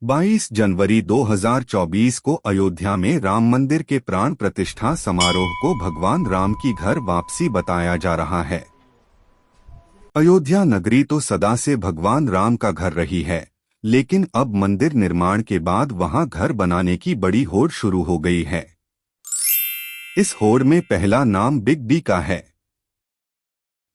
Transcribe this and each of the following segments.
22 जनवरी 2024 को अयोध्या में राम मंदिर के प्राण प्रतिष्ठा समारोह को भगवान राम की घर वापसी बताया जा रहा है। अयोध्या नगरी तो सदा से भगवान राम का घर रही है, लेकिन अब मंदिर निर्माण के बाद वहां घर बनाने की बड़ी होड़ शुरू हो गई है। इस होड़ में पहला नाम बिग बी का है।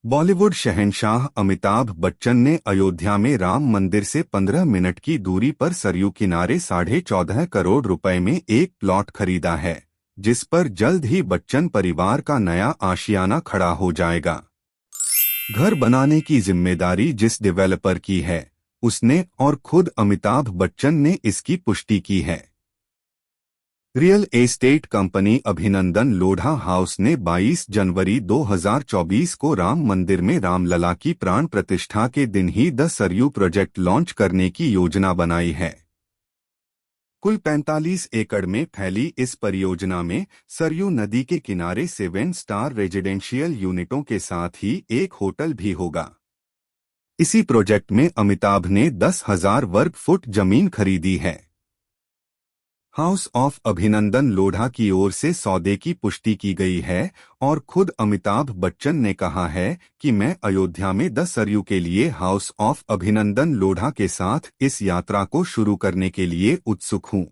बॉलीवुड शहंशाह अमिताभ बच्चन ने अयोध्या में राम मंदिर से 15 मिनट की दूरी पर सरयू किनारे 14.5 करोड़ रुपए में एक प्लॉट खरीदा है, जिस पर जल्द ही बच्चन परिवार का नया आशियाना खड़ा हो जाएगा। घर बनाने की जिम्मेदारी जिस डेवलपर की है, उसने और खुद अमिताभ बच्चन ने इसकी पुष्टि की है। रियल एस्टेट कंपनी अभिनंदन लोढ़ा हाउस ने 22 जनवरी 2024 को राम मंदिर में रामलला की प्राण प्रतिष्ठा के दिन ही द सरयू प्रोजेक्ट लॉन्च करने की योजना बनाई है। कुल 45 एकड़ में फैली इस परियोजना में सरयू नदी के किनारे 7 स्टार रेजिडेंशियल यूनिटों के साथ ही एक होटल भी होगा। इसी प्रोजेक्ट में अमिताभ ने 10,000 वर्ग फुट जमीन खरीदी है। हाउस ऑफ अभिनंदन लोढ़ा की ओर से सौदे की पुष्टि की गई है और खुद अमिताभ बच्चन ने कहा है कि मैं अयोध्या में द सरयू के लिए हाउस ऑफ अभिनंदन लोढ़ा के साथ इस यात्रा को शुरू करने के लिए उत्सुक हूं।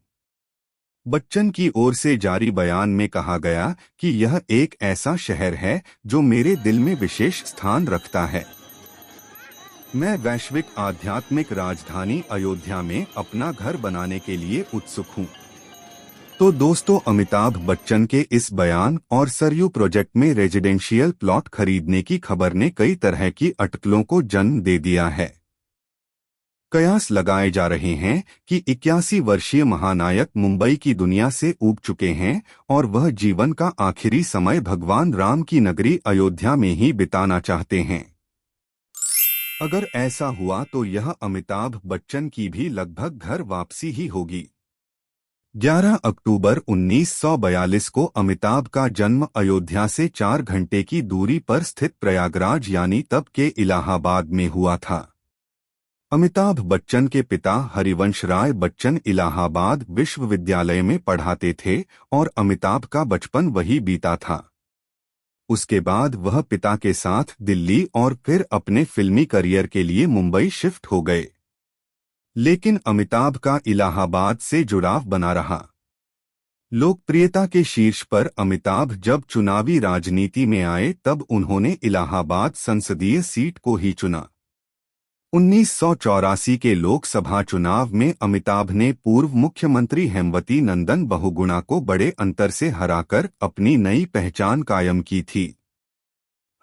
बच्चन की ओर से जारी बयान में कहा गया कि यह एक ऐसा शहर है जो मेरे दिल में विशेष स्थान रखता है। मैं वैश्विक आध्यात्मिक राजधानी अयोध्या में अपना घर बनाने के लिए उत्सुक हूं। तो दोस्तों, अमिताभ बच्चन के इस बयान और सरयू प्रोजेक्ट में रेजिडेंशियल प्लॉट खरीदने की खबर ने कई तरह की अटकलों को जन्म दे दिया है। कयास लगाए जा रहे हैं कि 81 वर्षीय महानायक मुंबई की दुनिया से ऊब चुके हैं और वह जीवन का आखिरी समय भगवान राम की नगरी अयोध्या में ही बिताना चाहते हैं। अगर ऐसा हुआ तो यह अमिताभ बच्चन की भी लगभग घर वापसी ही होगी। 11 अक्टूबर 1942 को अमिताभ का जन्म अयोध्या से 4 घंटे की दूरी पर स्थित प्रयागराज यानी तब के इलाहाबाद में हुआ था। अमिताभ बच्चन के पिता हरिवंश राय बच्चन इलाहाबाद विश्वविद्यालय में पढ़ाते थे और अमिताभ का बचपन वही बीता था। उसके बाद वह पिता के साथ दिल्ली और फिर अपने फिल्मी करियर के लिए मुंबई शिफ्ट हो गए, लेकिन अमिताभ का इलाहाबाद से जुड़ाव बना रहा। लोकप्रियता के शीर्ष पर अमिताभ जब चुनावी राजनीति में आए तब उन्होंने इलाहाबाद संसदीय सीट को ही चुना। 1984 के लोकसभा चुनाव में अमिताभ ने पूर्व मुख्यमंत्री हेमवती नंदन बहुगुणा को बड़े अंतर से हराकर अपनी नई पहचान कायम की थी।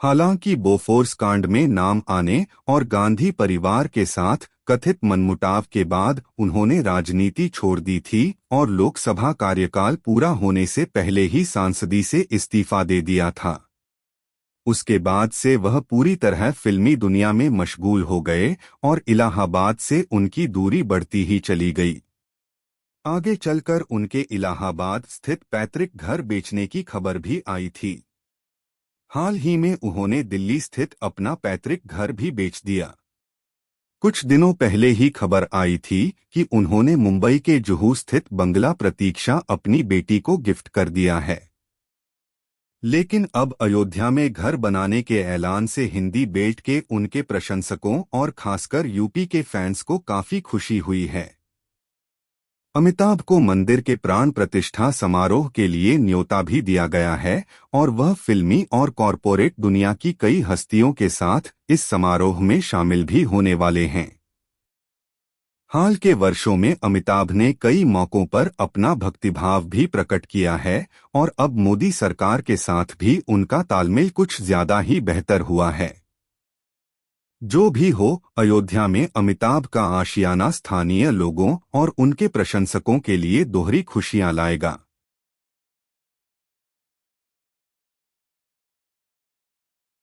हालांकि बोफोर्स कांड में नाम आने और गांधी परिवार के साथ कथित मनमुटाव के बाद उन्होंने राजनीति छोड़ दी थी और लोकसभा कार्यकाल पूरा होने से पहले ही सांसदी से इस्तीफा दे दिया था। उसके बाद से वह पूरी तरह फिल्मी दुनिया में मशगूल हो गए और इलाहाबाद से उनकी दूरी बढ़ती ही चली गई। आगे चलकर उनके इलाहाबाद स्थित पैतृक घर बेचने की खबर भी आई थी। हाल ही में उन्होंने दिल्ली स्थित अपना पैतृक घर भी बेच दिया। कुछ दिनों पहले ही खबर आई थी कि उन्होंने मुंबई के जुहू स्थित बंगला प्रतीक्षा अपनी बेटी को गिफ्ट कर दिया है। लेकिन अब अयोध्या में घर बनाने के ऐलान से हिंदी बेल्ट के उनके प्रशंसकों और खासकर यूपी के फैंस को काफी खुशी हुई है। अमिताभ को मंदिर के प्राण प्रतिष्ठा समारोह के लिए न्योता भी दिया गया है और वह फिल्मी और कॉरपोरेट दुनिया की कई हस्तियों के साथ इस समारोह में शामिल भी होने वाले हैं। हाल के वर्षों में अमिताभ ने कई मौकों पर अपना भक्तिभाव भी प्रकट किया है और अब मोदी सरकार के साथ भी उनका तालमेल कुछ ज्यादा ही बेहतर हुआ है। जो भी हो, अयोध्या में अमिताभ का आशियाना स्थानीय लोगों और उनके प्रशंसकों के लिए दोहरी खुशियां लाएगा।